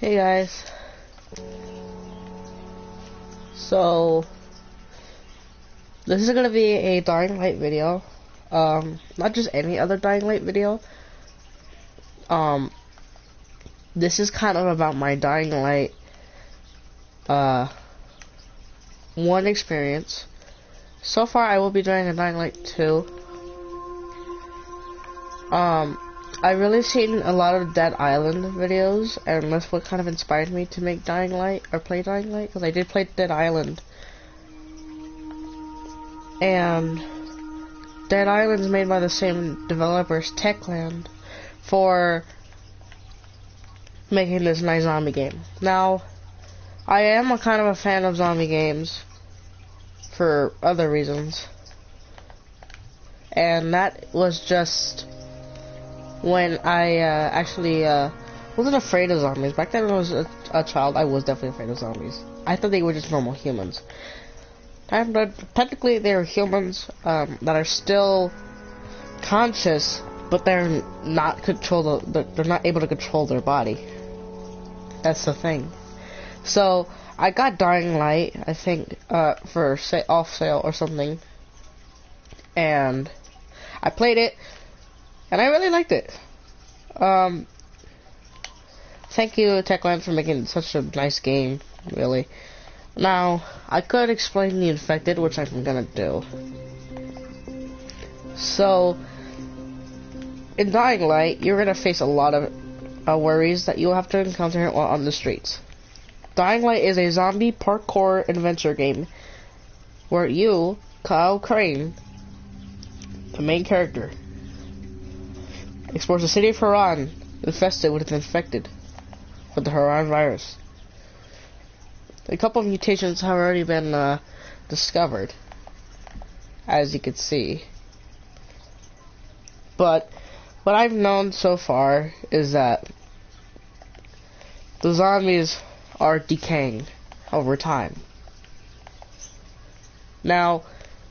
Hey guys, so this is gonna be a Dying Light video, not just any other Dying Light video. um, this is kind of about my Dying Light, 1 experience. So far I will be doing a Dying Light 2. I've really seen a lot of Dead Island videos, and that's what kind of inspired me to make Dying Light, or play Dying Light, because I did play Dead Island. And Dead Island is made by the same developers, Techland, for making this nice zombie game. Now, I am a kind of a fan of zombie games for other reasons, and that was just when I actually wasn't afraid of zombies. Back then when I was a child, I was definitely afraid of zombies. I thought they were just normal humans. Technically, they're humans that are still conscious, but they're not they're not able to control their body. That's the thing. So I got Dying Light, I think, for off sale or something, and I played it, and I really liked it. Thank you, Techland, for making such a nice game, really. Now, I could explain the infected, which I'm gonna do. So, in Dying Light, you're gonna face a lot of worries that you'll have to encounter while on the streets. Dying Light is a zombie parkour adventure game where you, Kyle Crane, the main character, explores the city of Haran, infested with the Haran virus. A couple of mutations have already been discovered, as you can see. But what I've known so far is that the zombies are decaying over time. Now,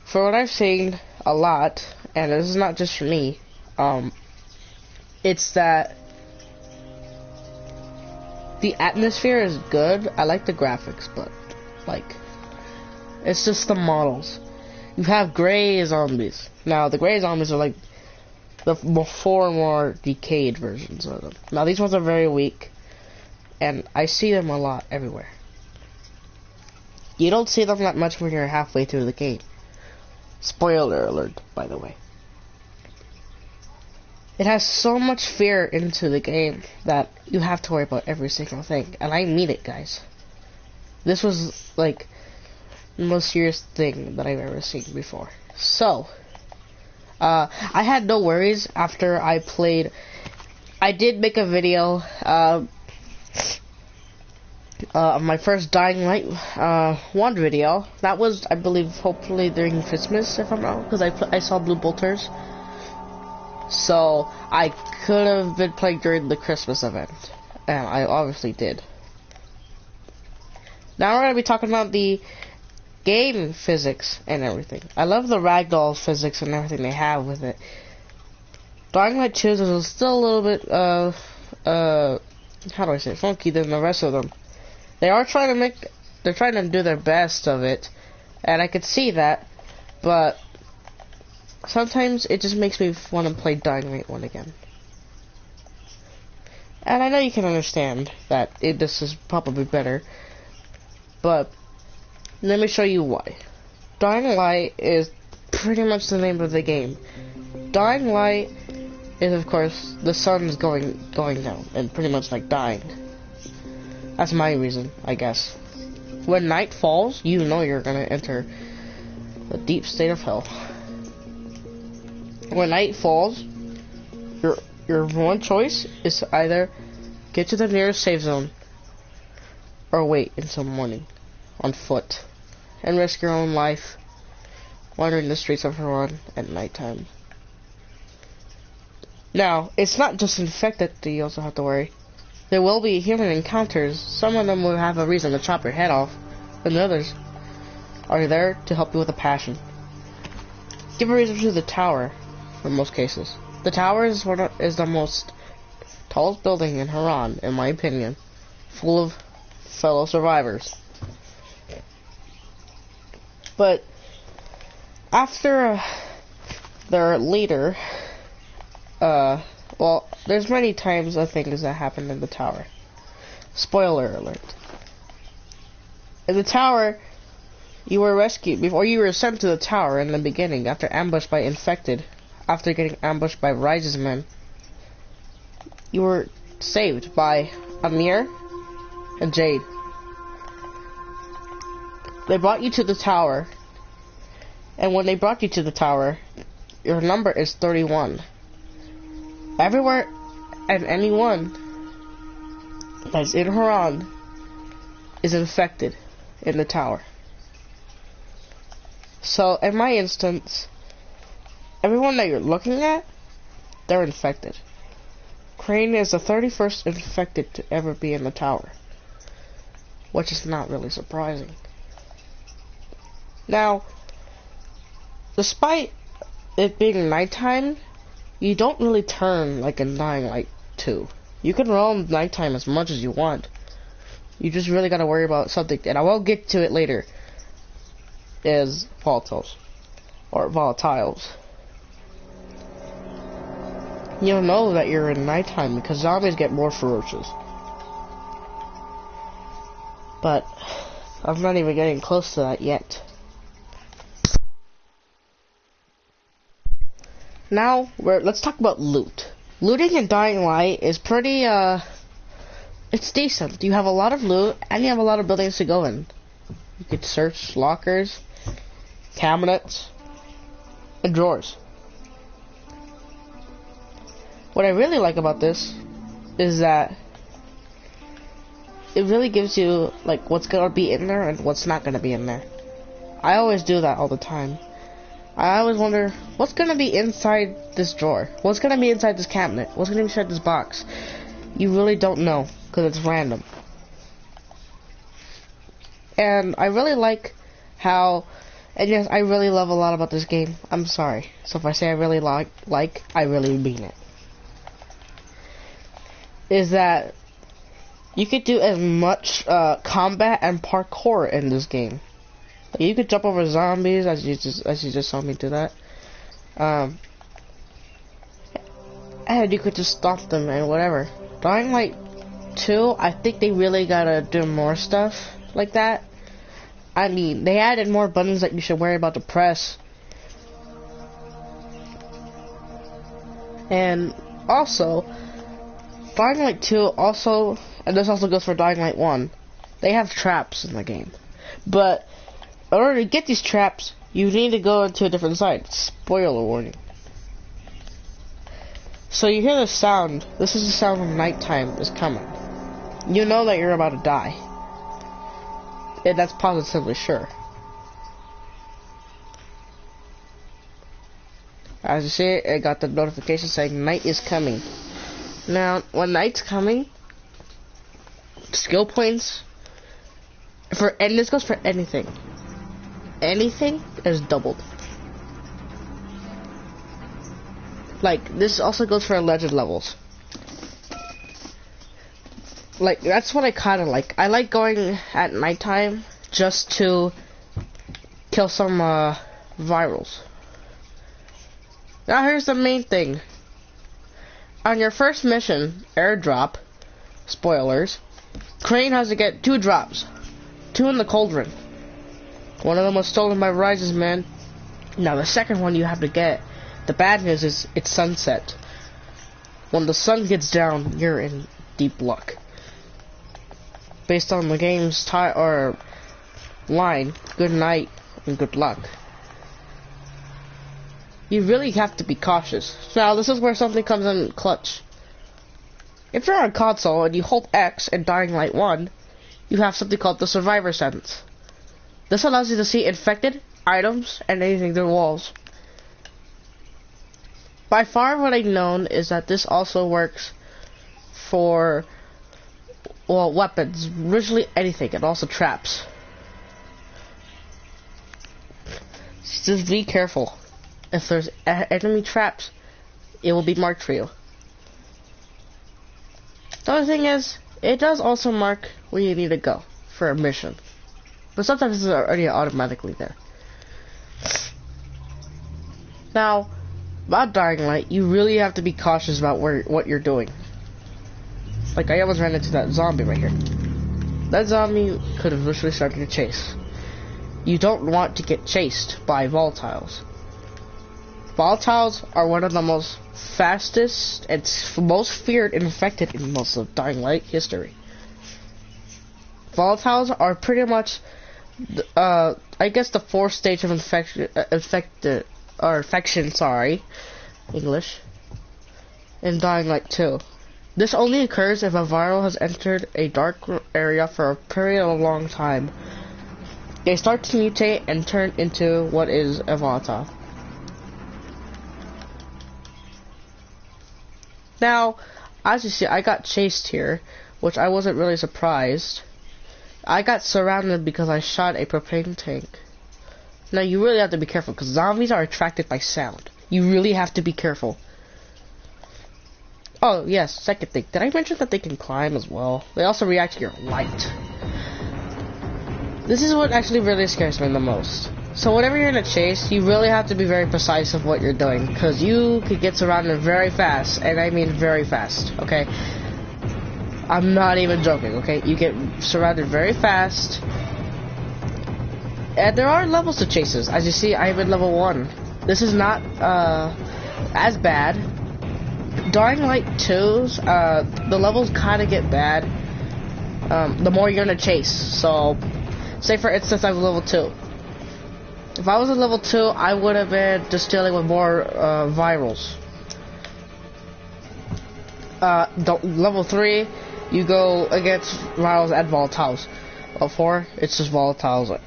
for what I've seen a lot, and this is not just for me, it's that the atmosphere is good. I like the graphics, but it's just the models. You have gray zombies. Now, the gray zombies are like the more decayed versions of them. Now, these ones are very weak, and I see them a lot everywhere. You don't see them that much when you're halfway through the game. Spoiler alert, by the way. It has so much fear into the game that you have to worry about every single thing. And I mean it, guys. This was, like, the most serious thing that I've ever seen before. So, I had no worries after I played. I did make a video, my first Dying Light 1 video. That was, I believe, hopefully during Christmas, if I'm wrong, because I saw Blue Bolters. So, I could have been playing during the Christmas event, and I obviously did. Now we're going to be talking about the game physics and everything. I love the ragdoll physics and everything they have with it. Dying Light 2 is still a little bit, how do I say it, funky than the rest of them. They're trying to do their best of it, and I could see that, but sometimes it just makes me want to play Dying Light 1 again. And I know you can understand that this is probably better, but let me show you why. Dying Light is pretty much the name of the game. Dying Light is, of course, the sun's going down and pretty much like dying. That's my reason, I guess. When night falls, you know you're gonna enter the deep state of hell. When night falls, your one choice is to either get to the nearest safe zone or wait until morning on foot and risk your own life wandering the streets of Haran at nighttime. Now, it's not just infected that you also have to worry. There will be human encounters. Some of them will have a reason to chop your head off, and the others are there to help you with a passion. Give a reason to the tower. In most cases, the tower is the most tallest building in Haran, in my opinion. full of fellow survivors. But after their leader, well, there's many times of things that happened in the tower. Spoiler alert. In the tower, you were rescued before you were sent to the tower in the beginning after ambushed by infected. After getting ambushed by Rise's men, you were saved by Amir and Jade. They brought you to the tower, and when they brought you to the tower, your number is 31. Everywhere and anyone that's in Haran is infected in the tower. So, in my instance, everyone that you're looking at, they're infected. Crane is the 31st infected to ever be in the tower, which is not really surprising. Now, despite it being nighttime, you don't really turn like in Dying Light 2. You can roam nighttime as much as you want. You just really gotta worry about something, and I will get to it later, is volatiles. Or volatiles. You'll know that you're in nighttime because zombies get more ferocious. But I'm not even getting close to that yet. Now, let's talk about loot. Looting in Dying Light is pretty, it's decent. You have a lot of loot, and you have a lot of buildings to go in. You could search lockers, cabinets, and drawers. What I really like about this is that it really gives you, like, what's gonna be in there and what's not gonna be in there. I always do that all the time. I always wonder, what's gonna be inside this drawer? What's gonna be inside this cabinet? What's gonna be inside this box? You really don't know, because it's random. And I really like how, and yes, I really love a lot about this game. I'm sorry. So if I say I really like, I really mean it. Is that you could do as much combat and parkour in this game. Like, you could jump over zombies as you just saw me do that. And you could just stomp them and whatever. Dying Light 2, I think they really gotta do more stuff like that. I mean, they added more buttons that you should worry about to press. And also, Dying Light 2 also, and this also goes for Dying Light 1, they have traps in the game. But in order to get these traps, you need to go into a different site. Spoiler warning. So you hear the sound. This is the sound when nighttime is coming. You know that you're about to die. And that's positively sure. As you see, I got the notification saying night is coming. Now, when night's coming, skill points, and this goes for anything. Anything is doubled. Like, this also goes for alleged levels. Like, that's what I kinda like. I like going at nighttime just to kill some, virals. Now here's the main thing. On your first mission, airdrop, spoilers, Crane has to get 2 drops. 2 in the cauldron. One of them was stolen by Rise's men. Now the second one you have to get, the bad news is it's sunset. When the sun gets down, you're in deep luck. Based on the game's line, good night and good luck. You really have to be cautious. Now this is where something comes in clutch. If you're on console and you hold X in Dying Light 1, you have something called the Survivor Sense. This allows you to see infected, items, and anything through walls. By far what I've known is that this also works for, well, weapons, literally anything, and also traps. Just be careful. If there's enemy traps, it will be marked for you. The other thing is, it does also mark where you need to go for a mission. But sometimes it's already automatically there. Now, about Dying Light, you really have to be cautious about what you're doing. Like, I almost ran into that zombie right here. That zombie could have literally started to chase. You don't want to get chased by volatiles. Volatiles are one of the most fastest and most feared infected in most of Dying Light history. Volatiles are pretty much, I guess, the fourth stage of infection, English, in Dying Light 2. This only occurs if a viral has entered a dark area for a period of a long time. They start to mutate and turn into what is a volatile. Now, as you see, I got chased here, which I wasn't really surprised. I got surrounded because I shot a propane tank. Now, you really have to be careful, because zombies are attracted by sound. You really have to be careful. Oh, yes, second thing. Did I mention that they can climb as well? They also react to your light. This is what actually really scares me the most. So whenever you're in a chase, you really have to be very precise of what you're doing, because you could get surrounded very fast, and I mean very fast, okay? I'm not even joking, okay? You get surrounded very fast. And there are levels to chases. As you see, I'm in level 1. This is not as bad. Dying Light 2's, the levels kind of get bad the more you're in a chase. So, say for instance, I was level 2. If I was at level 2, I would have been just dealing with more virals. Level 3, you go against virals and volatiles. Level 4, it's just volatiles.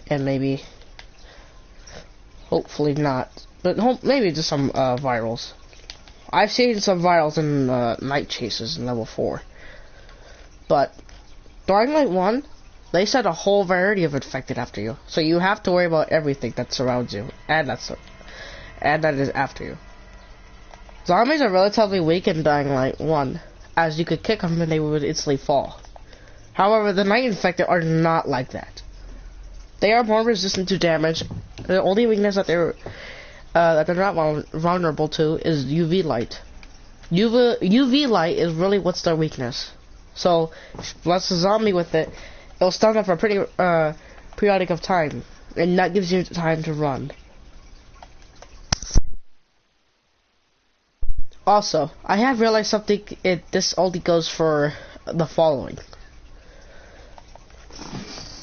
And maybe, hopefully not, but maybe just some virals. I've seen some virals in night chases in level 4. But Dying Light 1, they set a whole variety of infected after you, so you have to worry about everything that surrounds you, and that is after you. Zombies are relatively weak in Dying Light 1, as you could kick them and they would instantly fall. However, the night infected are not like that. They are more resistant to damage. The only weakness that they're not vulnerable to is UV light. UV light is really what's their weakness. So, bless the zombie with it, it'll stun them for a pretty periodic of time, and that gives you time to run. Also, I have realized something. This only goes for the following.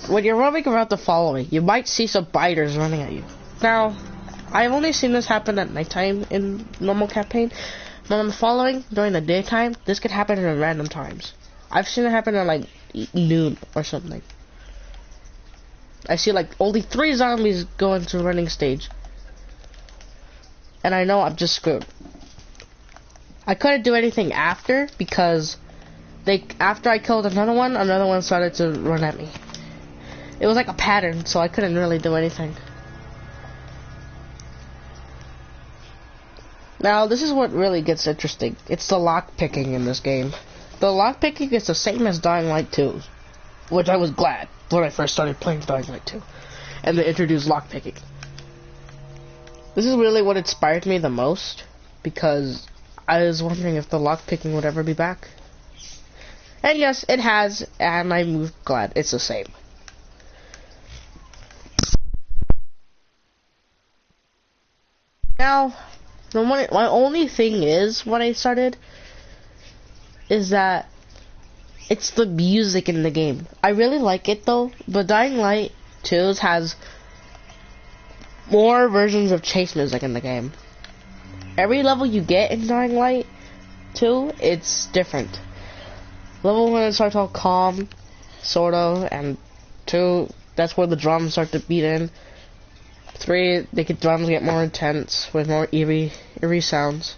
When you're roaming around the following, you might see some biters running at you. Now, I've only seen this happen at nighttime in normal campaign, but on the following, during the daytime, this could happen at random times. I've seen it happen at like noon or something. I see like only 3 zombies go into the running stage. And I know I'm just screwed. I couldn't do anything after because after I killed another one started to run at me. It was like a pattern, so I couldn't really do anything. Now, this is what really gets interesting. It's the lockpicking in this game. The lockpicking is the same as Dying Light 2, which I was glad when I first started playing Dying Light 2, and they introduced lockpicking. This is really what inspired me the most, because I was wondering if the lockpicking would ever be back. And yes, it has, and I'm glad it's the same. Now, my only thing is, when I started, is that it's the music in the game. I really like it though, but Dying Light 2 has more versions of chase music in the game. Every level you get in Dying Light 2, it's different. Level 1 starts all calm, sort of, and 2, that's where the drums start to beat in. 3, drums get more intense with more eerie sounds.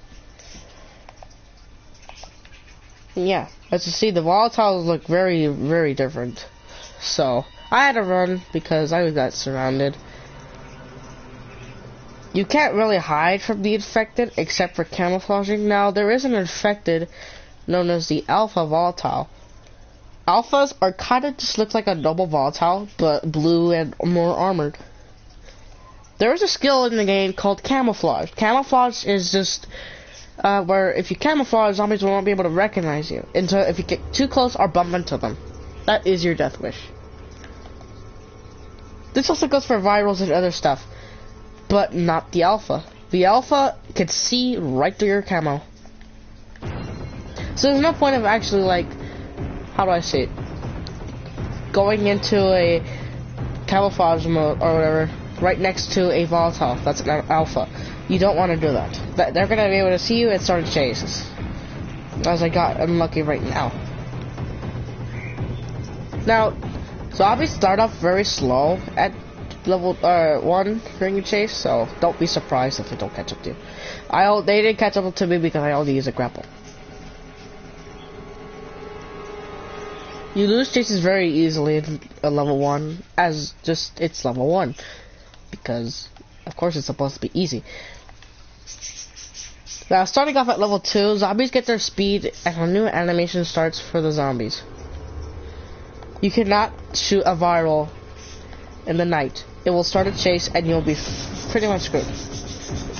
Yeah, as you see, the volatiles look very, very different. So, I had to run because I got surrounded. You can't really hide from the infected except for camouflaging. Now, there is an infected known as the alpha volatile. Alphas are kind of just looks like a double volatile, but blue and more armored. There is a skill in the game called camouflage. Camouflage is just where if you camouflage, zombies won't be able to recognize you until if you get too close or bump into them. That is your death wish. This also goes for virals and other stuff, but not the alpha. The alpha can see right through your camo. So there's no point of actually, like, how do I say it? Going into a camouflage mode or whatever right next to a volatile that's an alpha. You don't want to do that. They're going to be able to see you and start chases. As I got unlucky right now. Now, zombies start off very slow at level 1 during a chase, so don't be surprised if they don't catch up to you. They didn't catch up to me because I only use a grapple. You lose chases very easily in level 1, as just it's level 1, because of course it's supposed to be easy. Now, starting off at level 2, zombies get their speed, and a new animation starts for the zombies. You cannot shoot a viral in the night. It will start a chase, and you'll be pretty much screwed,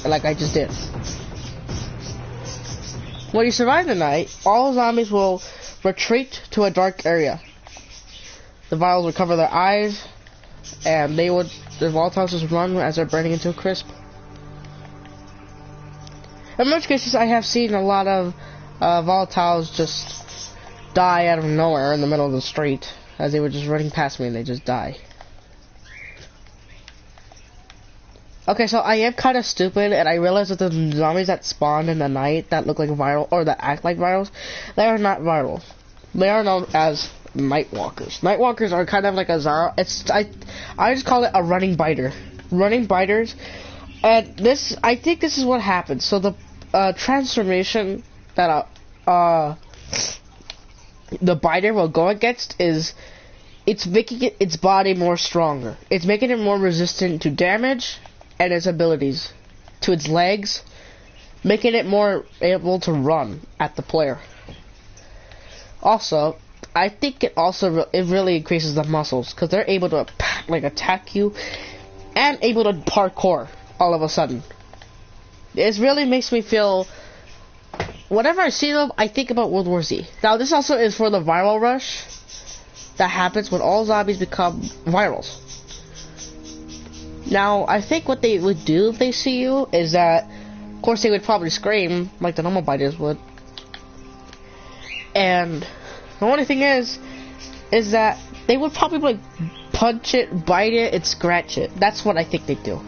like I just did. When you survive the night, all zombies will retreat to a dark area. The virals would cover their eyes, and the volatiles just run as they're burning into a crisp. In most cases, I have seen a lot of volatiles just die out of nowhere in the middle of the street, as they were just running past me and they just die. Okay, so I am kind of stupid, and I realize that the zombies that spawn in the night that look like viral, or that act like virals, they are not viral. They are known as Nightwalkers. Nightwalkers are kind of like a zombie. I just call it a running biter. Running biters. And this, I think this is what happens. So the transformation that the biter will go against is it's making its body more stronger. It's making it more resistant to damage and its abilities, to its legs, making it more able to run at the player. Also, I think it really increases the muscles, because they're able to attack you and able to parkour all of a sudden. It really makes me feel, whenever I see them, I think about World War Z. Now, this also is for the viral rush that happens when all zombies become virals. Now, I think what they would do if they see you is that, of course, they would probably scream like the normal biters would. And the only thing is that they would probably punch it, bite it, and scratch it. That's what I think they do.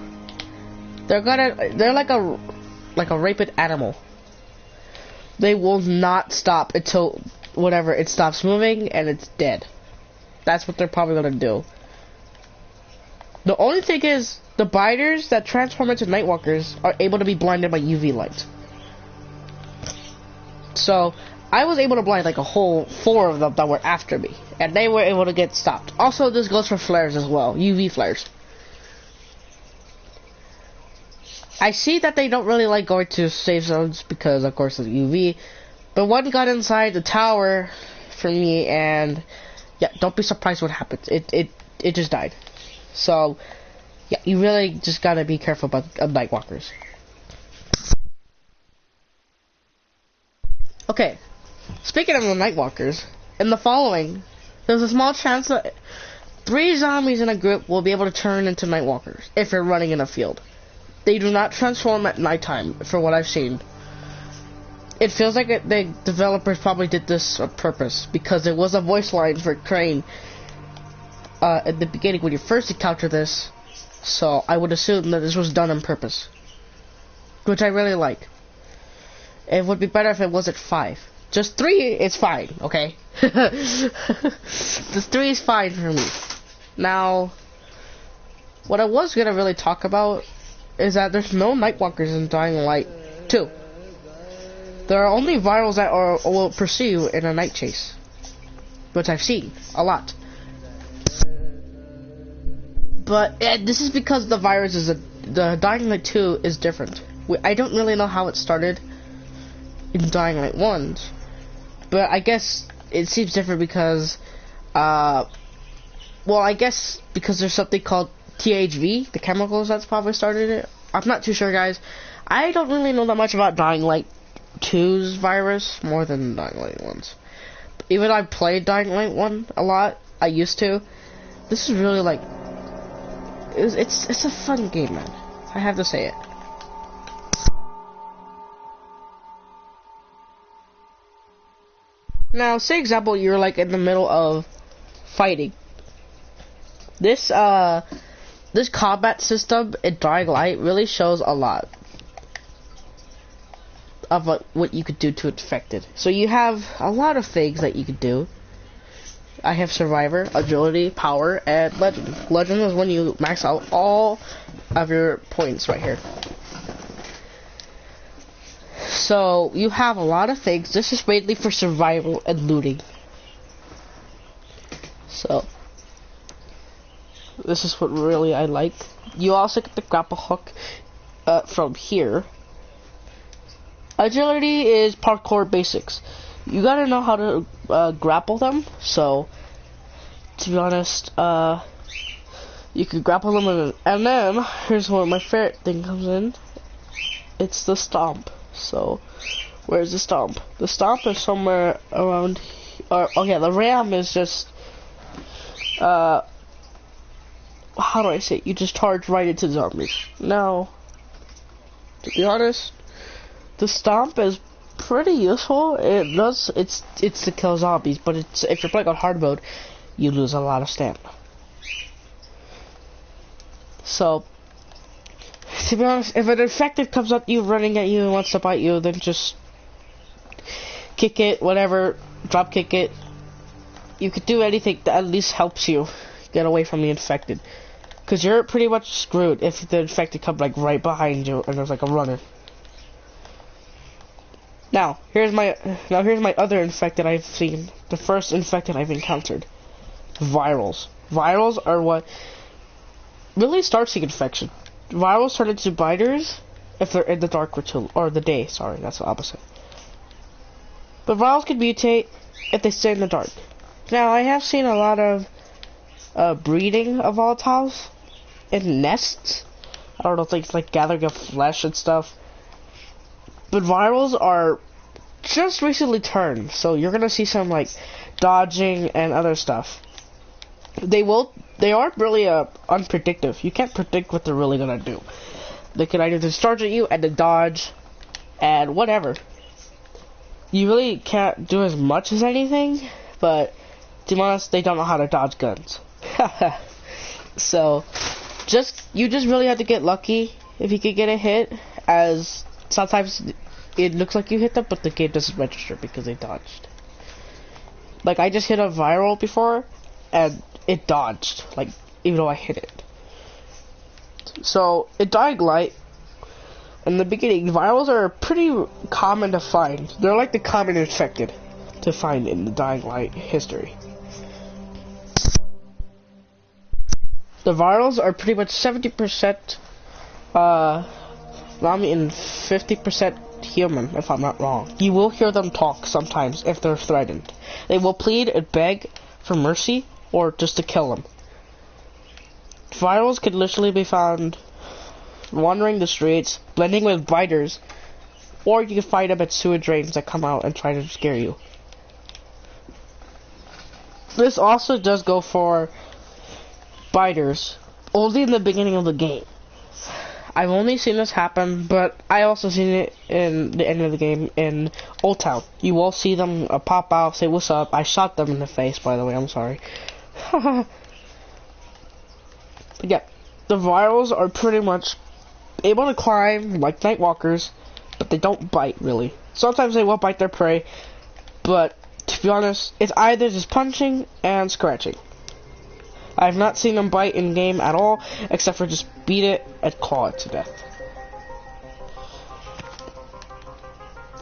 They're like a rapid animal. They will not stop until whatever it stops moving and it's dead. That's what they're probably gonna do. The only thing is, the biters that transform into Nightwalkers are able to be blinded by UV light. So, I was able to blind like a whole 4 of them that were after me, and they were able to get stopped. Also, this goes for flares as well, UV flares. I see that they don't really like going to safe zones because, of course, of UV, but one got inside the tower for me, and yeah, don't be surprised what happens. It just died. So, yeah, you really just gotta be careful about Nightwalkers. Okay, speaking of the Nightwalkers, in the following, there's a small chance that 3 zombies in a group will be able to turn into Nightwalkers if you're running in a field. They do not transform at nighttime, for what I've seen. It feels like the developers probably did this on purpose, because there was a voice line for Crane at the beginning when you first encounter this, so I would assume that this was done on purpose, which I really like. It would be better if it wasn't 5. Just 3 is fine, okay? Just 3 is fine for me. Now, what I was gonna really talk about is that there's no Nightwalkers in Dying Light 2. There are only virals that will pursue you in a night chase, which I've seen a lot. But this is because the virus is the Dying Light 2 is different. I don't really know how it started in Dying Light 1, but I guess it seems different because Uh, well, I guess because there's something called THV, the chemicals that's probably started it. I'm not too sure, guys. I don't really know that much about Dying Light 2's virus, more than Dying Light 1's. Even I played Dying Light 1 a lot. I used to. This is really like... It's a fun game, man. I have to say it. Now, say example, you're like in the middle of fighting. This combat system in Dying Light really shows a lot of what you could do to infected. So you have a lot of things that you could do. I have Survivor, Agility, Power, and Legend. Legend is when you max out all of your points right here. So you have a lot of things. This is mainly for survival and looting. So this is what really I like. You also get the grapple hook from here. Agility is parkour basics. You gotta know how to grapple them. So to be honest, you can grapple them and then here's where my favorite thing comes in. It's the stomp. So where's the stomp? The stomp is somewhere around. Oh yeah, the ram is just how do I say it? You just charge right into zombies. Now, to be honest, the stomp is pretty useful. It's to kill zombies, but if you're playing on hard mode, you lose a lot of stamina. So, to be honest, if an infected comes up you running at you and wants to bite you, then just kick it, whatever, drop kick it. You could do anything that at least helps you get away from the infected. Because you're pretty much screwed if the infected comes like right behind you and there's like a runner. Now here's my other infected I've seen. The first infected I've encountered. Virals. Virals are what really starts the infection. Virals turn into biters if they're in the dark or the day. Sorry, that's the opposite. But virals can mutate if they stay in the dark. Now I have seen a lot of breeding of volatiles in nests. I don't know, things like gathering of flesh and stuff. But virals are just recently turned, so you're gonna see some like dodging and other stuff. They aren't really unpredictable. You can't predict what they're really gonna do. They can either discharge at you and then dodge and whatever. You really can't do as much as anything, but to be honest, they don't know how to dodge guns. So you just really have to get lucky if you could get a hit, as sometimes it looks like you hit them, but the game doesn't register because they dodged. Like, I just hit a viral before, and it dodged, like, even though I hit it. So, in Dying Light, in the beginning, virals are pretty common to find. They're like the common infected to find in the Dying Light history. The virals are pretty much 70% zombie and 50% human, if I'm not wrong. You will hear them talk sometimes if they're threatened. They will plead and beg for mercy or just to kill them. Virals can literally be found wandering the streets, blending with biters, or you can find them at sewer drains that come out and try to scare you. This also does go for biters, only in the beginning of the game. I've only seen this happen, but I also seen it in the end of the game in Old Town. You will see them pop out, say what's up. I shot them in the face, by the way, I'm sorry. But yeah, the virals are pretty much able to climb like Nightwalkers, but they don't bite really. Sometimes they will bite their prey, but to be honest, it's either just punching and scratching. I've not seen them bite in game at all, except for just beat it and claw it to death.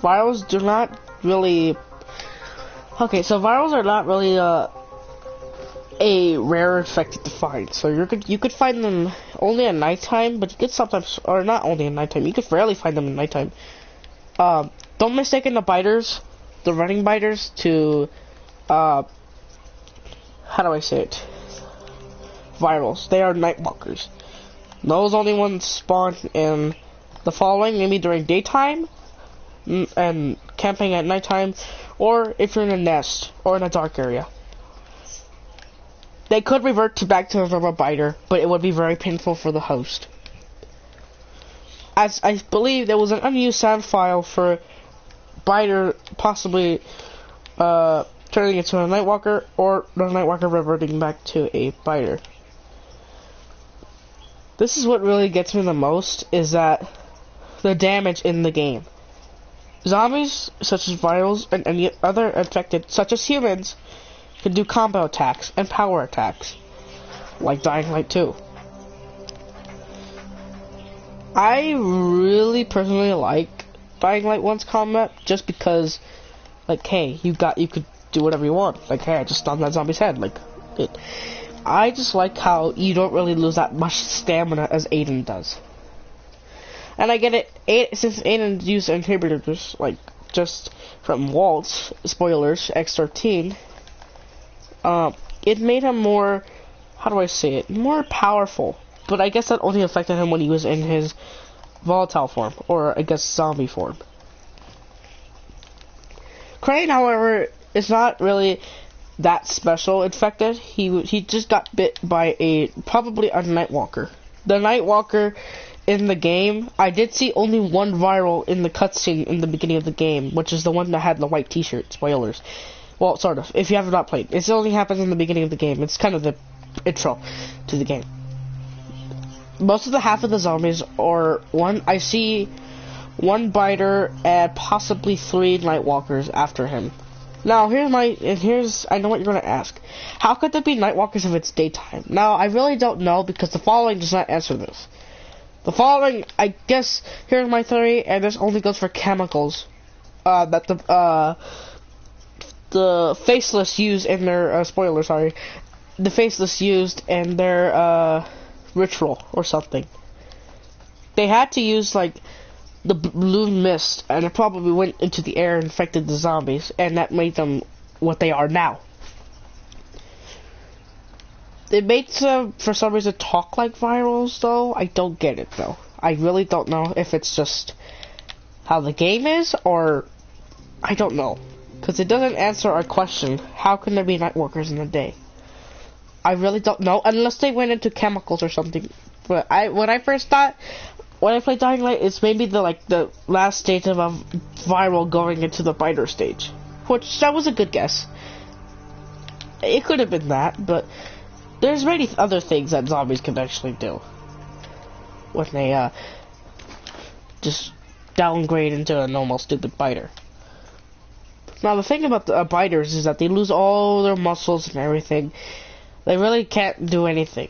Virals do not really... Okay, so virals are not really a rare infected to find. So you could find them only at nighttime, but you could sometimes, or not only at nighttime, you could rarely find them at nighttime. Don't mistake the biters, the running biters, to how do I say it? Virals. They are Nightwalkers. Those only ones spawn in the following, maybe during daytime and camping at nighttime, or if you're in a nest or in a dark area. They could revert back to a normal biter, but it would be very painful for the host. As I believe there was an unused sound file for biter possibly turning into a Nightwalker, or the Nightwalker reverting back to a biter. This is what really gets me the most, is that the damage in the game. Zombies, such as virals, and any other infected, such as humans, can do combo attacks and power attacks, like Dying Light 2. I really personally like Dying Light 1's combat, just because, like, hey, you could do whatever you want. Like, hey, I just stunned that zombie's head. Like, I just like how you don't really lose that much stamina as Aiden does. And I get it, since Aiden used inhibitors, like, just from Waltz, spoilers, X13, it made him more, how do I say it, more powerful. But I guess that only affected him when he was in his volatile form, or I guess zombie form. Crane, however, is not really that special infected. He just got bit by probably a Nightwalker. The Nightwalker in the game, I did see only one viral in the cutscene in the beginning of the game, which is the one that had the white t-shirt. Spoilers. Well, sort of. If you have not played, it only happens in the beginning of the game. It's kind of the intro to the game. Most of the half of the zombies are I see one biter and possibly 3 Nightwalkers after him. Now, I know what you're going to ask. How could there be Nightwalkers if it's daytime? Now, I really don't know, because the following does not answer this. The following, I guess, here's my theory, and this only goes for chemicals, that the Faceless used in their, the Faceless used in their, ritual or something. They had to use, like, the blue mist, and it probably went into the air and infected the zombies, and that made them what they are now. It made them, for some reason, talk like virals, though. I don't get it, though. I really don't know if it's just how the game is, or I don't know. Because it doesn't answer our question, how can there be Nightwalkers in the day? I really don't know, unless they went into chemicals or something. But when I first thought, when I played Dying Light, it's maybe the last stage of a viral going into the biter stage. Which, that was a good guess. It could have been that, but there's many other things that zombies can actually do when they, just downgrade into a normal stupid biter. Now, the thing about the biters is that they lose all their muscles and everything. They really can't do anything.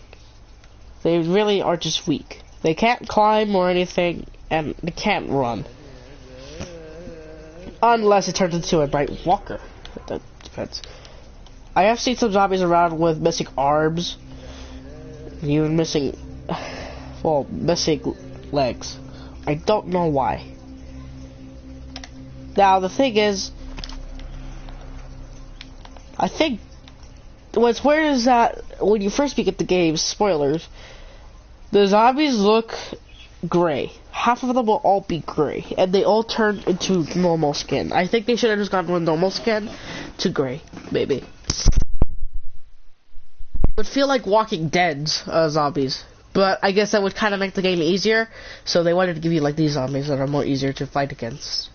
They really are just weak. They can't climb or anything, and they can't run. Unless it turns into a Nightwalker. That depends. I have seen some zombies around with missing arms. Even missing legs. I don't know why. Now, the thing is, I think what's weird is that when you first begin the game, spoilers, the zombies look gray. Half of them will all be gray, and they all turn into normal skin. I think they should have just gone from normal skin to gray, maybe. It would feel like Walking Dead's zombies, but I guess that would kind of make the game easier, so they wanted to give you like these zombies that are more easier to fight against.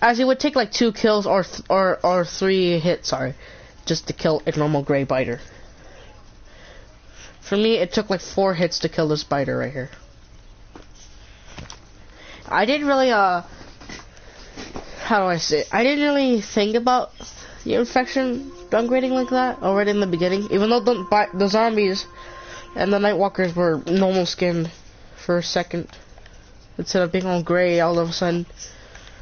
As it would take like 2 kills or 3 hits, just to kill a normal gray biter. For me, it took like 4 hits to kill this biter right here. I didn't really, how do I say it? I didn't really think about the infection downgrading like that already in the beginning. Even though the zombies and the Nightwalkers were normal skinned for a second, instead of being all gray all of a sudden.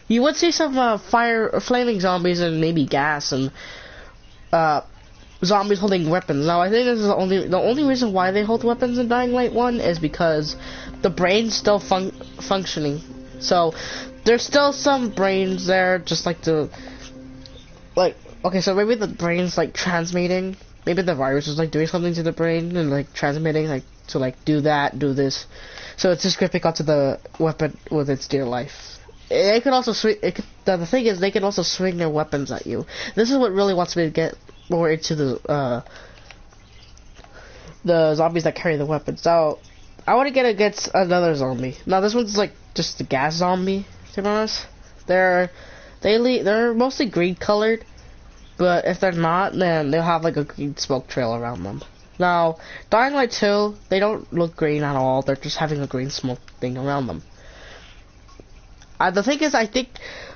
You would see some flaming zombies and maybe gas and zombies holding weapons. Now, I think this is the only reason why they hold weapons in Dying Light 1 is because the brain's still functioning. So, there's still some brains there, just like okay, so maybe the brain's like transmitting maybe the virus is like doing something to the brain and like transmitting like to like do that, do this. So it's just gripping onto the weapon with its dear life. It could also swing. The thing is, they can also swing their weapons at you. This is what really wants me to get more into the zombies that carry the weapons. So I want to get against another zombie. Now this one's like just a gas zombie. To be honest, they're mostly green colored, but if they're not, then they'll have like a green smoke trail around them. Now, Dying Light 2, they don't look green at all. They're just having a green smoke thing around them. The thing is, I think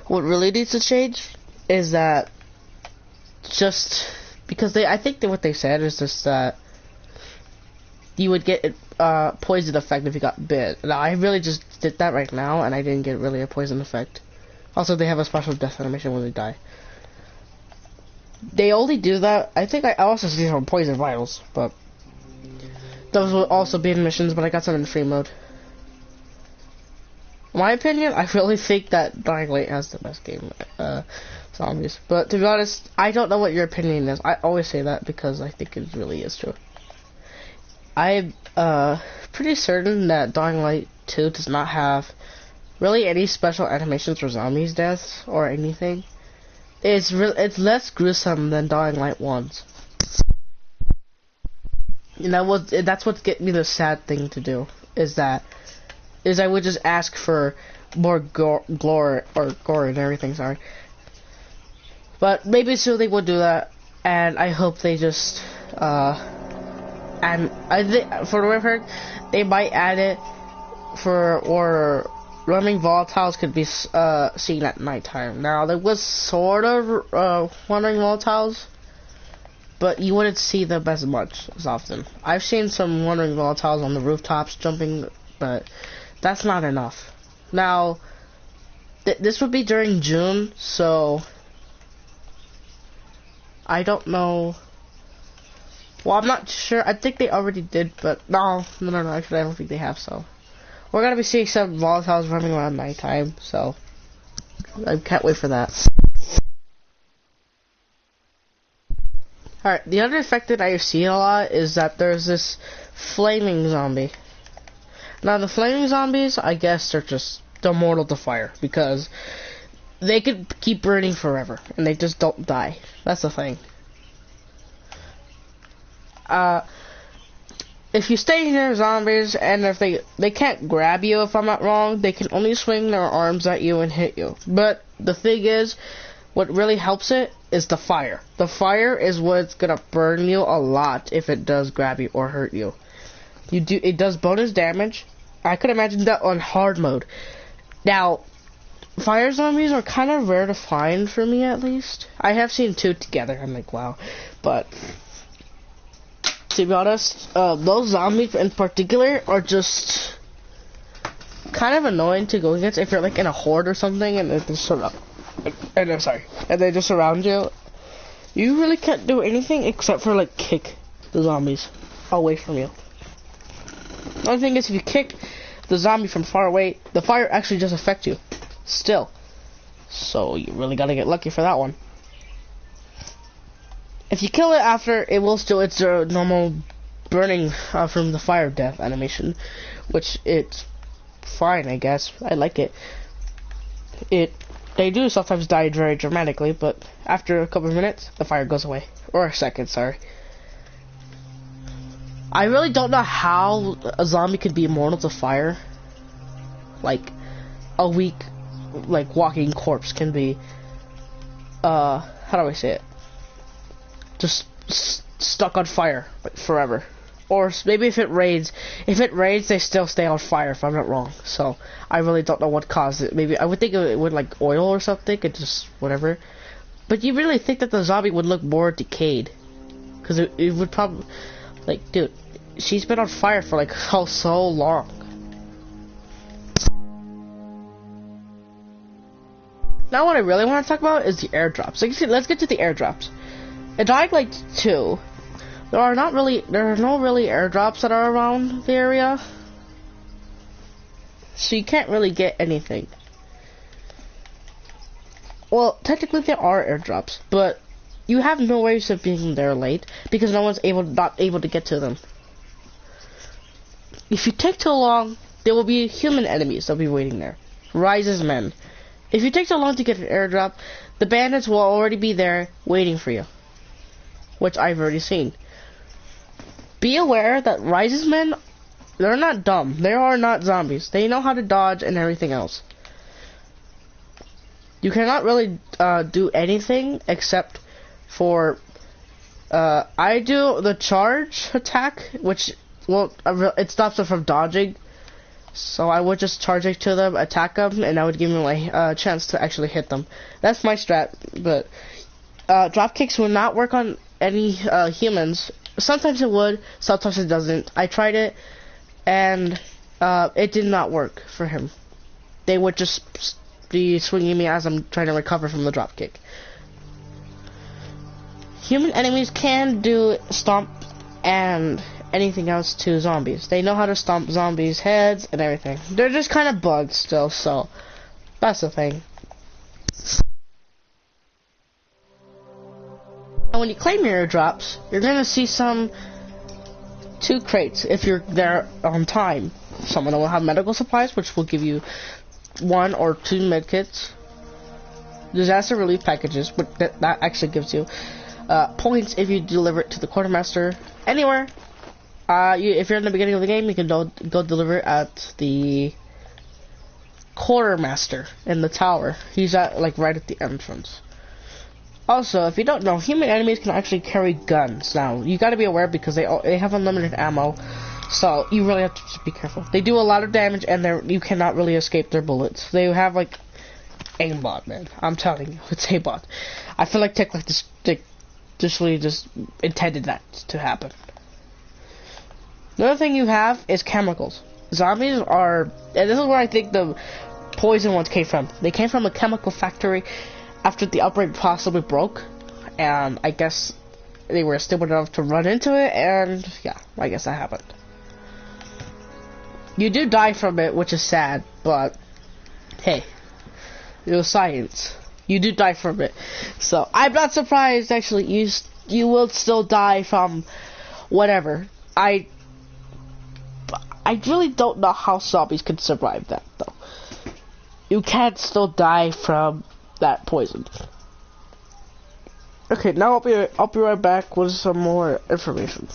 what really needs to change is that just because I think that what they said is just that you would get poison effect if you got bit. Now, I really just did that right now, and I didn't get really a poison effect. Also, they have a special death animation when they die. They only do that. I think I also see some poison vials, but those will also be in missions. But I got some in free mode. In my opinion, I really think that Dying Light has the best game zombies. But to be honest, I don't know what your opinion is. I always say that because I think it really is true. I'm pretty certain that Dying Light 2 does not have really any special animations for zombies' deaths or anything. It's less gruesome than Dying Light 1's. And that's what's getting me the sad thing to do is I would just ask for more gore and everything. Sorry, but maybe soon they would do that, and I hope they just and I think for what I've heard, they might add it or running volatiles could be seen at nighttime. Now there was sort of wandering volatiles, but you wouldn't see them as much as often. I've seen some wandering volatiles on the rooftops jumping, but that's not enough. Now, this would be during June, so I don't know. Well, I'm not sure. I think they already did, but no. Actually, I don't think they have. So we're gonna be seeing some volatiles running around nighttime. So I can't wait for that. Alright, the other effect that I see a lot is that there's this flaming zombie. Now the flaming zombies, I guess they're mortal to fire because they could keep burning forever and they just don't die. That's the thing. If you stay near zombies and if they can't grab you, if I'm not wrong, they can only swing their arms at you and hit you. But the thing is, what really helps it is the fire. The fire is what's gonna burn you a lot if it does grab you or hurt you. It does bonus damage. I could imagine that on hard mode. Now, fire zombies are kind of rare to find for me, at least. I have seen 2 together. I'm like, wow. But to be honest, those zombies in particular are just kind of annoying to go against if you're like in a horde or something and they just and they just surround you. You really can't do anything except for like kick the zombies away from you. The only thing is, if you kick the zombie from far away, the fire actually just affects you still. So you really gotta get lucky for that one. If you kill it after, it will still, it's a normal burning from the fire death animation, which it's fine, I guess. I like it. They do sometimes die very dramatically, but after a couple of minutes, the fire goes away. Or a second, sorry. I really don't know how a zombie could be immortal to fire. Like, a weak, like, walking corpse can be, how do I say it? Just stuck on fire, like, forever. Or maybe if it rains, they still stay on fire, if I'm not wrong. So, I really don't know what caused it. Maybe, I would think it would, like, oil or something, and just, whatever. But you really think that the zombie would look more decayed. Because it would probably, like, dude, she's been on fire for, like, so long. Now what I really want to talk about is the airdrops. So let's get to the airdrops. In Dying Light 2, there are no really airdrops that are around the area. So you can't really get anything. Well, technically there are airdrops, but you have no ways of being there late because no one's not able to get to them. If you take too long, there will be human enemies that'll be waiting there. Rises men. If you take too long to get an airdrop, the bandits will already be there waiting for you, which I've already seen. Be aware that Rises men, they're not dumb. They are not zombies. They know how to dodge and everything else. You cannot really do anything except for I do the charge attack, which it stops them from dodging. So I would just charge it to them, attack them, and that would give me my chance to actually hit them. That's my strat. But drop kicks will not work on any humans. Sometimes it would, sometimes it doesn't. I tried it, and it did not work for him. They would just be swinging me as I'm trying to recover from the drop kick. Human enemies can do stomp and anything else to zombies. They know how to stomp zombies' heads and everything. They're just kind of bugged still, so that's the thing. And when you claim your airdrops, you're gonna see 2 crates if you're there on time. Some of them will have medical supplies, which will give you 1 or 2 medkits. Disaster relief packages, but that actually gives you points if you deliver it to the quartermaster anywhere. If you're in the beginning of the game, you can go deliver it at the quartermaster in the tower. He's at right at the entrance. Also, if you don't know, human enemies can actually carry guns. Now, you gotta be aware because they have unlimited ammo, so you really have to be careful. They do a lot of damage, and you cannot really escape their bullets. They have aimbot, man. I'm telling you, it's aimbot. I feel like just intended that to happen. The other thing you have is chemicals. Zombies are, and this is where I think the poison ones came from. They came from a chemical factory after the outbreak possibly broke, and I guess they were stupid enough to run into it, and yeah, I guess that happened. You do die from it, which is sad, but hey, it was science. You do die from it, so I'm not surprised. Actually, you will still die from whatever. I really don't know how zombies can survive that though. You can still die from that poison. Okay, now I'll be right back with some more information.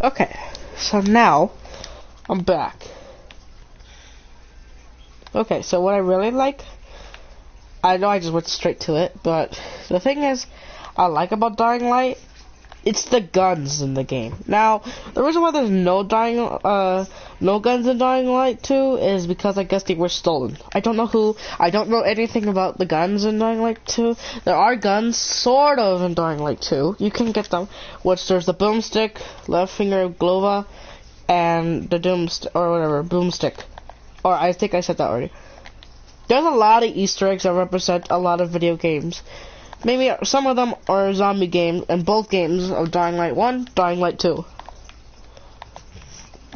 Okay, so now I'm back. Okay, so what I really like, I know I just went straight to it, but the thing is, I like about Dying Light, it's the guns in the game. Now, the reason why there's no guns in Dying Light 2 is because I guess they were stolen. I don't know anything about the guns in Dying Light 2. There are guns, sort of, in Dying Light 2. You can get them, which there's the boomstick, left finger glova, and the boomstick. Or I think I said that already. There's a lot of Easter eggs that represent a lot of video games. Maybe some of them are zombie games, and both games of Dying Light 1, Dying Light 2.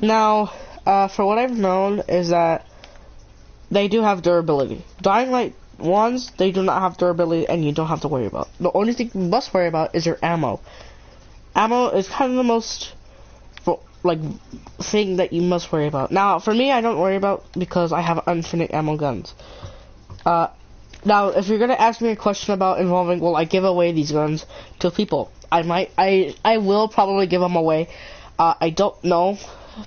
Now, for what I've known is that they do have durability. Dying Light 1s, they do not have durability, and you don't have to worry about. The only thing you must worry about is your ammo. Ammo is kind of the most, like, thing that you must worry about. Now, for me, I don't worry about because I have infinite ammo guns. Now, if you're gonna ask me a question about involving, will I give away these guns to people? I will probably give them away. I don't know,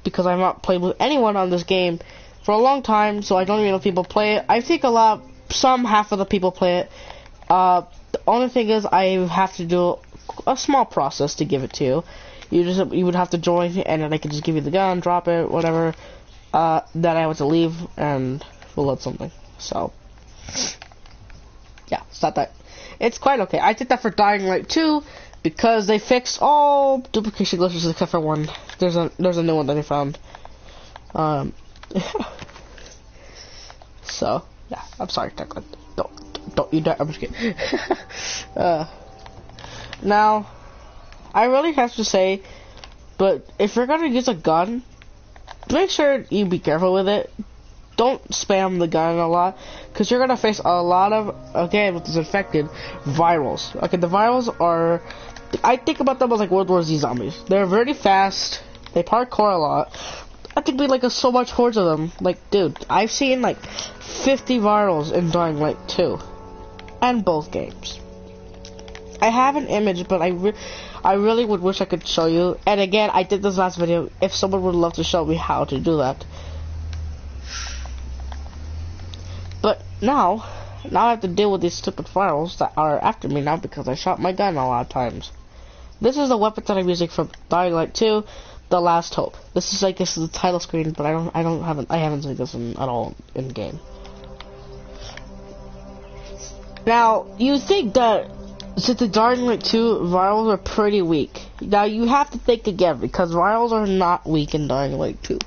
because I've not played with anyone on this game for a long time, so I don't even know if people play it. I think half of the people play it. The only thing is, I have to do a small process to give it to you. You would have to join, and then I could just give you the gun, drop it, whatever. Then I have to leave, and we'll load something. So, yeah, it's not that. It's quite okay. I did that for Dying Light 2 because they fixed all duplication glitches except for one. There's a new one that I found. So yeah, I'm sorry, Declan. Don't you dare. I'm just kidding. Now, I really have to say, but if you're gonna use a gun, make sure you be careful with it. Don't spam the gun a lot, because you're gonna face a lot of, again, with this infected, virals. Okay, the virals are, I think about them as like World War Z zombies. They're very fast, they parkour a lot. I think we like so much hordes of them. Like, dude, I've seen like 50 virals in Dying Light 2, and both games. I have an image, but I really would wish I could show you. And again, I did this last video. If someone would love to show me how to do that. But now I have to deal with these stupid virals that are after me now because I shot my gun a lot of times. This is the weapon that I'm using from Dying Light 2, The Last Hope. This is, I guess, the title screen, but I haven't seen this at all in game. Now, you think that since the Dying Light 2 virals are pretty weak. Now you have to think again, because virals are not weak in Dying Light 2.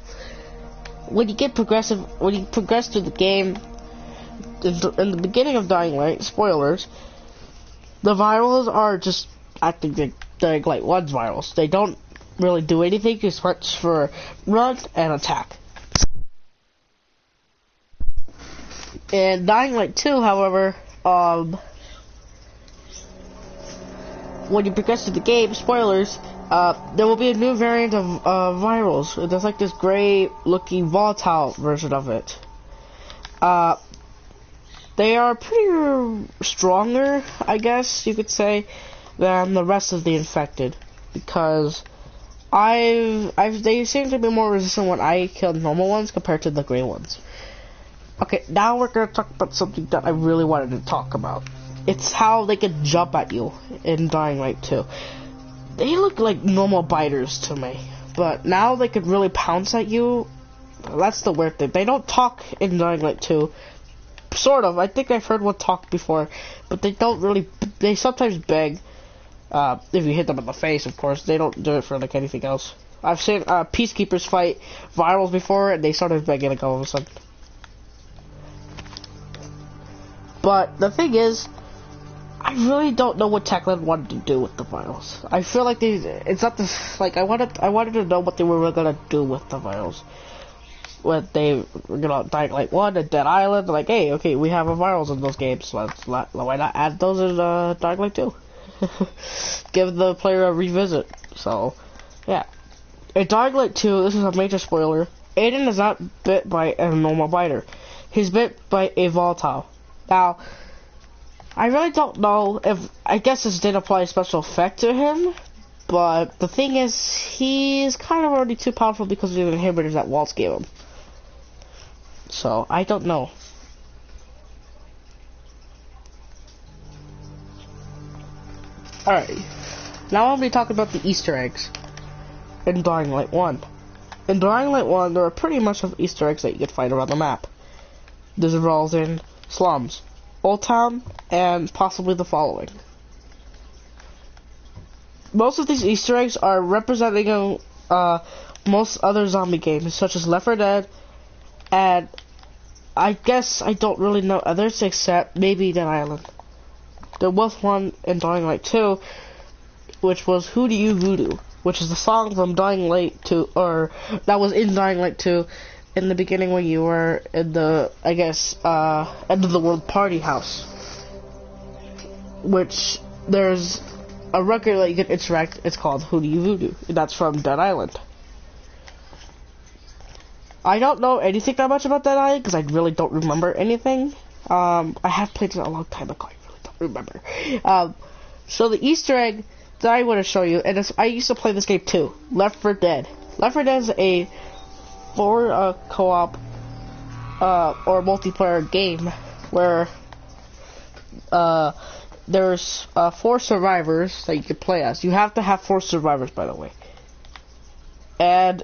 When you progress through the game, in the beginning of Dying Light, spoilers, the virals are just acting like Dying Light 1's virals. They don't really do anything, just search for run and attack. In Dying Light 2, however, when you progress through the game, spoilers, there will be a new variant of virals. There's like this gray looking volatile version of it. They are pretty stronger, I guess you could say, than the rest of the infected, because they seem to be more resistant when I kill normal ones compared to the gray ones. Okay, now we're gonna talk about something that I really wanted to talk about. It's how they can jump at you in Dying Light 2. They look like normal biters to me, but now they could really pounce at you. That's the weird thing. They don't talk in Dying Light 2. Sort of. I think I've heard one talk before, but they don't really. They sometimes beg. If you hit them in the face, of course. They don't do it for like anything else. I've seen peacekeepers fight virals before, and they started begging like all of a sudden. But the thing is, I really don't know what Techland wanted to do with the virals. I feel like it's not the like I wanted to know what they were gonna do with the virals. When they were gonna Dying Light 1 and Dead Island, like, hey, okay, we have virals in those games. Why not add those in Dying Light 2? Give the player a revisit. So, yeah. In Dying Light 2, this is a major spoiler. Aiden is not bit by a normal biter. He's bit by a volatile. Now, I really don't know if, I guess this did apply a special effect to him, but the thing is, he's kind of already too powerful because of the inhibitors that Waltz gave him. So, I don't know. Alright, now I'm going to be talking about the Easter eggs in Dying Light 1. In Dying Light 1, there are pretty much of Easter eggs that you can find around the map. This involves in slums, Old Town, and possibly the following. Most of these Easter eggs are representing most other zombie games, such as Left 4 Dead, and I guess I don't really know others except maybe Dead Island. there was one in Dying Light 2, which was Who Do You Voodoo, which is the song from Dying Light 2, or that was in Dying Light 2, in the beginning when you were in the, I guess, end of the world party house. Which, there's a record that you can interact, it's called Who Do You Voodoo, and that's from Dead Island. I don't know anything that much about Dead Island, because I really don't remember anything. I have played it a long time ago, I really don't remember. So the Easter egg that I want to show you, and I used to play this game too, Left 4 Dead. Left 4 Dead is a co-op or multiplayer game where there's 4 survivors that you can play as. You have to have 4 survivors, by the way. And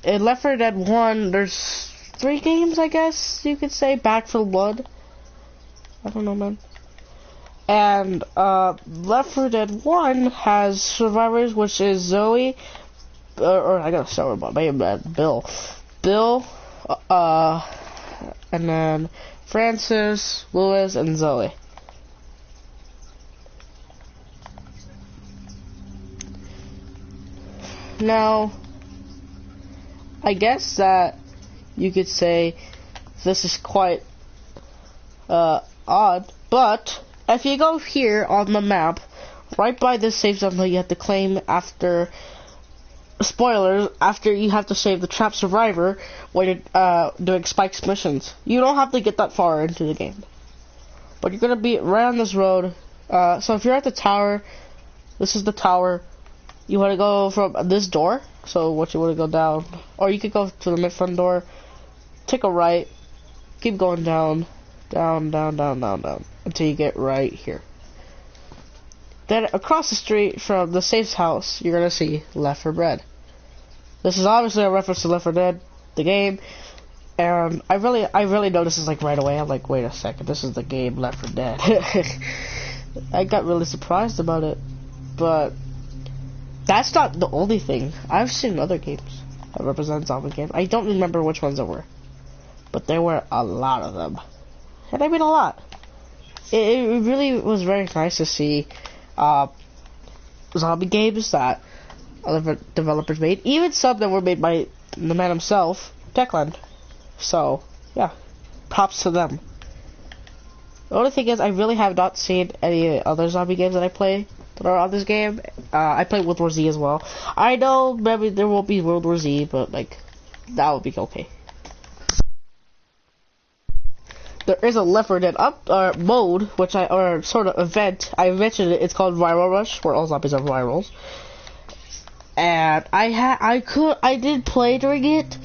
in Left 4 Dead 1, there's 3 games, I guess you could say. Back 4 Blood. I don't know, man. And Left 4 Dead 1 has survivors, which is Zoe, or I gotta start with my name, Bill. Bill, and then Francis, Lewis, and Zoe. Now, I guess that you could say this is quite odd, but if you go here on the map, right by this save zone that you have to claim after, spoilers, after you have to save the trapped survivor when you're doing Spike's missions. You don't have to get that far into the game, but you're going to be right on this road. So if you're at the tower, this is the tower. You want to go from this door, so what you want to go down, or you could go to the mid-front door, take a right, keep going down, down, until you get right here. Then across the street from the safe's house, you're gonna see Left 4 Dead. This is obviously a reference to Left 4 Dead, the game, and I really noticed this like right away. I'm like, wait a second, this is the game Left 4 Dead. I got really surprised about it, but that's not the only thing. I've seen other games that represent zombie games. I don't remember which ones there were, but there were a lot of them. And I mean a lot. It really was very nice to see zombie games that other developers made. Even some that were made by the man himself, Techland. So, yeah. Props to them. The only thing is, I really have not seen any other zombie games that I play that are on this game. I play World War Z as well. I know maybe there won't be World War Z, but like, that would be okay. There is a Left 4 Dead mode, which or sort of event. I mentioned it. It's called Viral Rush, where all zombies are virals. And I did play during it.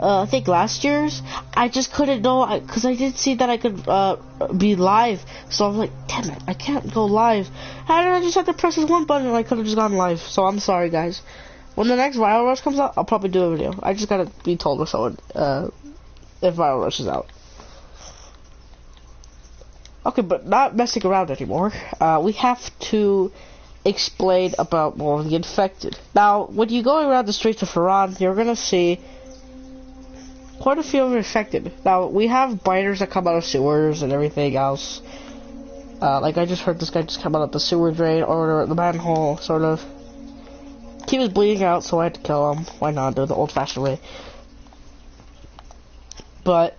I think last year's. I just couldn't know because I did see that I could be live. So I was like, damn it, I can't go live. I just had to press this one button and I could have just gone live. So I'm sorry, guys. When the next Viral Rush comes out, I'll probably do a video. I just gotta be told with someone if Viral Rush is out. Okay, but not messing around anymore. We have to explain about more of the infected. Now, when you go around the streets of Iran, you're gonna see quite a few of them infected. Now, we have biters that come out of sewers and everything else. Like I just heard this guy just come out of the sewer drain or the manhole, sort of. He was bleeding out, so I had to kill him. Why not? Do it the old-fashioned way. But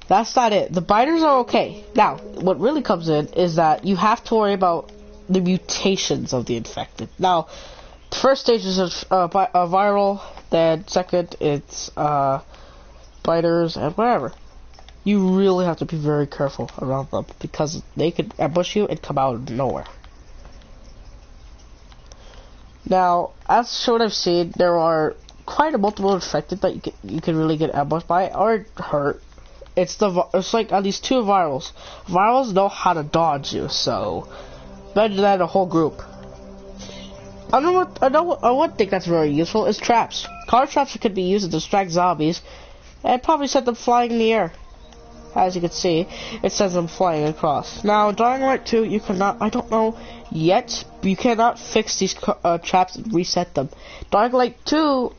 that's not it. The biters are okay. Now, what really comes in is that you have to worry about the mutations of the infected. Now, the first stage is viral, then second it's biters and whatever. You really have to be very careful around them because they could ambush you and come out of nowhere. Now, as what I've seen, there are quite a multiple infected that you can really get ambushed by or hurt. It's like at least 2 virals. Virals know how to dodge you, so imagine that a whole group. One thing that's very useful is traps. Car traps could be used to distract zombies and probably set them flying in the air. As you can see, it sends them flying across. Now, in Dying Light 2, you cannot, I don't know yet, but you cannot fix these traps and reset them. Dying Light 2,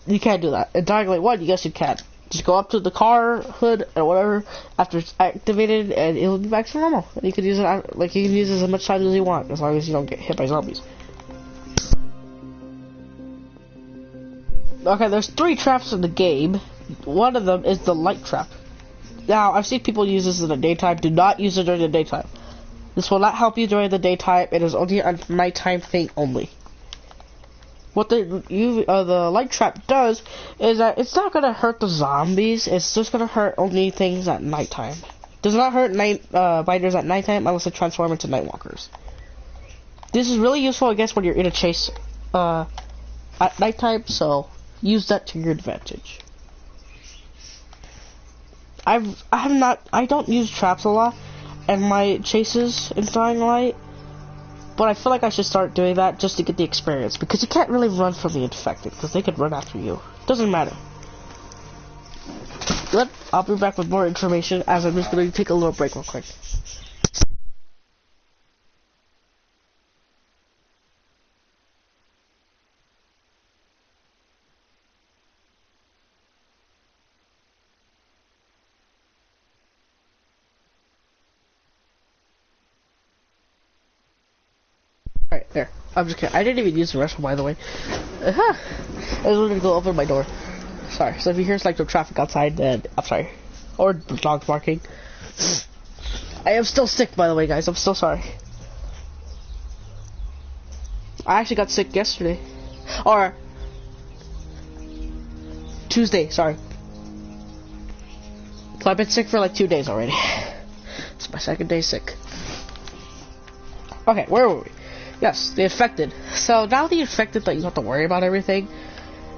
you can't do that. In Dying Light 1, yes you can. Just go up to the car hood or whatever after it's activated, and it'll be back to normal. And you can use it like you can use it as much time as you want, as long as you don't get hit by zombies. Okay, there's 3 traps in the game. One of them is the light trap. Now, I've seen people use this in the daytime. Do not use it during the daytime. This will not help you during the daytime. It is only a nighttime thing only. What the light trap does is that it's not gonna hurt the zombies. It's just gonna hurt only things at nighttime. Does not hurt biters at nighttime unless they transform into nightwalkers. This is really useful, I guess, when you're in a chase at nighttime. So use that to your advantage. I don't use traps a lot in my chases in Dying Light, but I feel like I should start doing that just to get the experience, because you can't really run from the infected, because they could run after you. Doesn't matter. Good. I'll be back with more information as I'm just going to take a little break real quick. Alright, there. I'm just kidding. I didn't even use the restroom, by the way. I was literally go open my door. Sorry. So if you hear like the traffic outside, then I'm sorry. Or the dogs barking. I am still sick, by the way, guys. I'm so sorry. I actually got sick yesterday. Or Tuesday, sorry. So I've been sick for like 2 days already. It's my 2nd day sick. Okay, where were we? Yes, the infected. So now the infected, that you have to worry about everything.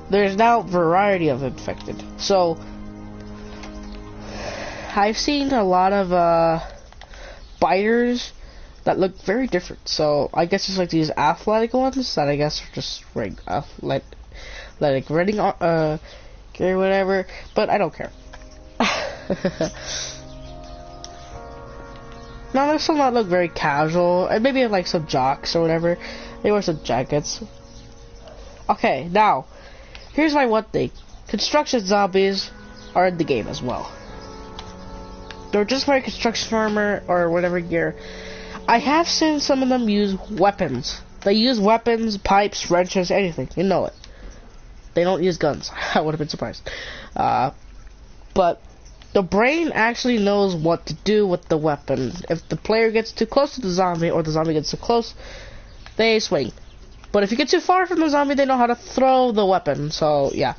There's now variety of infected. So I've seen a lot of biters that look very different. So I guess it's like these athletic ones that I guess are just like athletic running or whatever. But I don't care. Now there's some that look very casual, and maybe like some jocks or whatever. They wear some jackets. Okay, now here's my one thing: construction zombies are in the game as well. They're just wearing construction armor or whatever gear. I have seen some of them use weapons. They use weapons, pipes, wrenches, anything. You know it. They don't use guns. I would have been surprised. But the brain actually knows what to do with the weapon. If the player gets too close to the zombie, or the zombie gets too close, they swing. But if you get too far from the zombie, they know how to throw the weapon. So, yeah.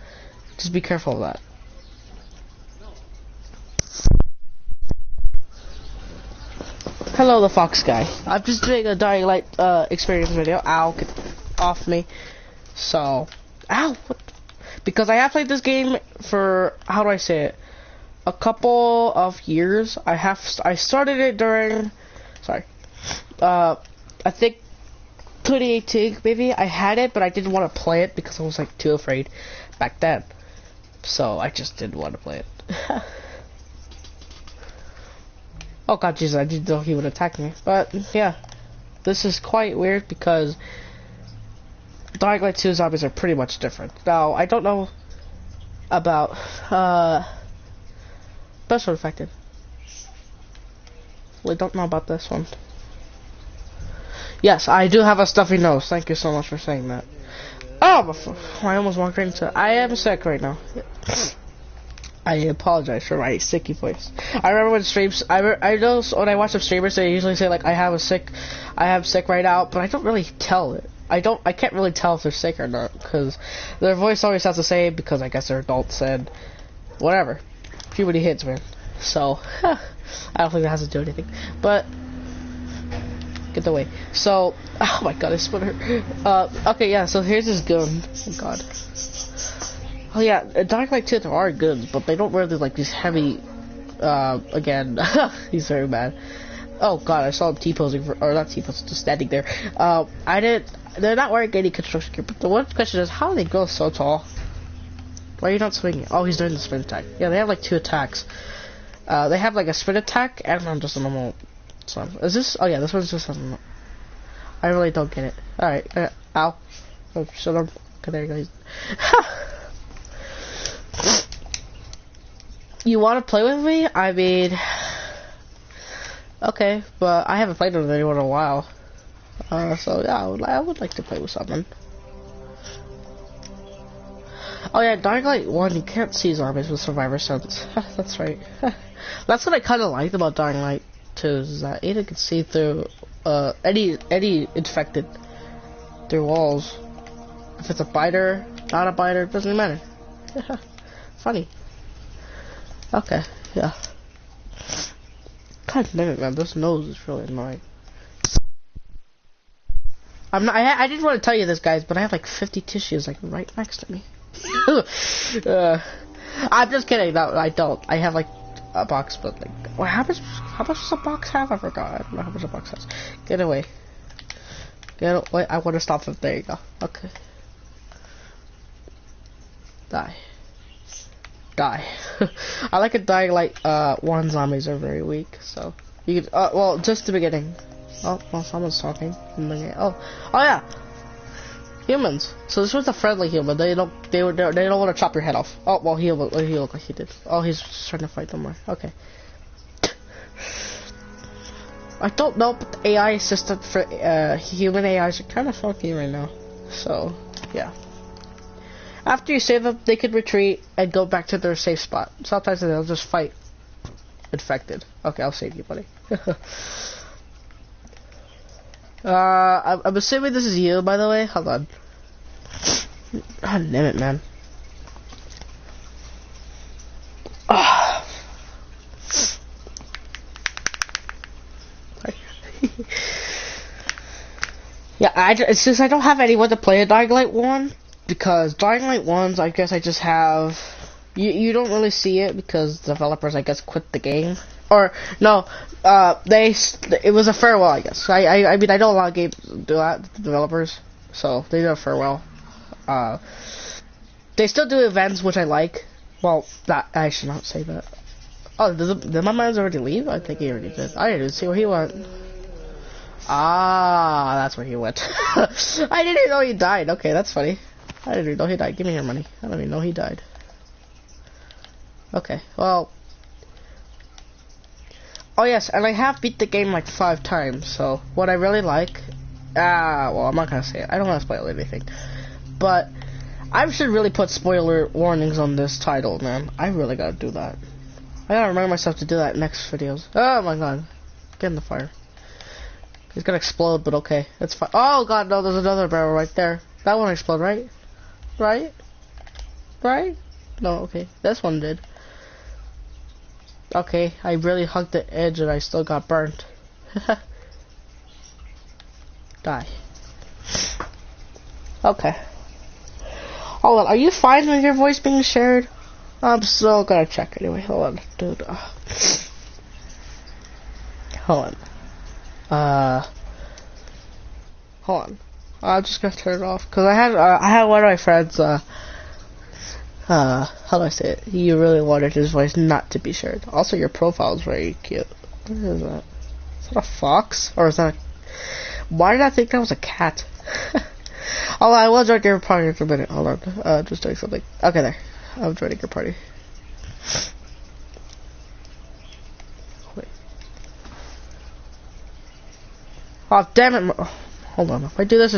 Just be careful of that. Hello, the fox guy. I'm just doing a Dying Light experience video. Ow, get off me. So, ow, what? Because I have played this game for, how do I say it, a couple of years. I started it during, I think 2018 maybe. I had it, but I didn't want to play it because I was like too afraid back then. So I just didn't want to play it. Oh god, Jesus, I didn't know he would attack me. But yeah, this is quite weird because Dying Light 2 zombies are pretty much different. Now, I don't know about Special Infected. We don't know about this one. Yes, I do have a stuffy nose. Thank you so much for saying that. Oh, I almost walked right into it. I am sick right now. I apologize for my sicky voice. I remember when streams, I know when I watch some streamers, they usually say like, I have sick right now, but I don't really tell it. I can't really tell if they're sick or not, because their voice always sounds the same, because I guess they're adults and whatever. Puberty hits, man. So, I don't think that has to do anything. But, get away. So, oh my god, I split her. Okay, yeah, so here's this gun. Oh god. Oh yeah, Dying Light 2, there are guns, but they don't really like these heavy, again, he's very bad. Oh god, I saw him T-posing, or not T-posing, just standing there. They're not wearing any construction gear, but the one question is, how do they grow so tall? Why are you not swinging? Oh, he's doing the sprint attack. Yeah, they have like 2 attacks. They have like a sprint attack, and just a normal. So, is this? Oh yeah, this one's just a normal. I really don't get it. Alright, ow. Oh, shut up. Okay, there you go. You want to play with me? I mean, okay, but I haven't played with anyone in a while. So yeah, I would like to play with someone. Oh yeah, Dying Light 1, you can't see zombies with Survivor Sense. That's right. That's what I kind of liked about Dying Light 2, is that Ada can see through any infected through walls. If it's a biter, not a biter, it doesn't matter. Funny. Okay, yeah. God damn it, man, this nose is really annoying. I didn't want to tell you this, guys, but I have like 50 tissues like right next to me. I'm just kidding. No, I don't. I have like a box, but like, well, how much does a box have? I forgot. I don't know how much a box has. Get away. Get away. I want to stop them. There you go. Okay. Die. Die. I like it. Dying Light 1 zombies are very weak, so you could. Well, just the beginning. Oh, well, someone's talking. Oh yeah. Humans. So this was a friendly human. They don't want to chop your head off. Oh well, he looked like he did. Oh, he's just trying to fight them more. Okay. I don't know, but the AI system for human AIs are kind of funky right now. So yeah. After you save them, they can retreat and go back to their safe spot. Sometimes they'll just fight infected. Okay, I'll save you, buddy. I'm assuming this is you, by the way. Hold on. God damn it, man. Yeah, it's just I don't have anyone to play a Dying Light 1, because Dying Light 1s, I guess I just have... You don't really see it because developers, I guess, quit the game. Or, no, it was a farewell, I guess. I mean, I know a lot of games do that, developers, so they do a farewell. They still do events, which I like. Well, I should not say that. Oh, did my man already leave? I think he already did. I didn't see where he went. Ah, that's where he went. I didn't even know he died. Okay, that's funny. I didn't even know he died. Give me your money. I don't even know he died. Okay, well... Oh yes, and I have beat the game like 5 times, so what I really like... well, I'm not gonna say it. I don't want to spoil anything. But I should really put spoiler warnings on this title, man. I really gotta do that. I gotta remind myself to do that in next videos. Oh my god. Get in the fire. He's gonna explode, but okay. That's fine. Oh god, no, there's another barrel right there. That one exploded, right? Right? Right? No, okay. This one did. Okay, I really hugged the edge and I still got burnt. Die. Okay. Hold on, are you fine with your voice being shared? I'm still gonna check anyway. Hold on, dude. Hold on. Hold on. I'm just gonna turn it off because I had one of my friends. How do I say it? He really wanted his voice not to be shared. Also, your profile is very cute. What is that? Is that a fox? Or is that a... Why did I think that was a cat? Oh, I will join your party for a minute. Hold on. Just doing something. Okay, there. I'm joining your party. Wait. Oh, damn it. Hold on. If I do this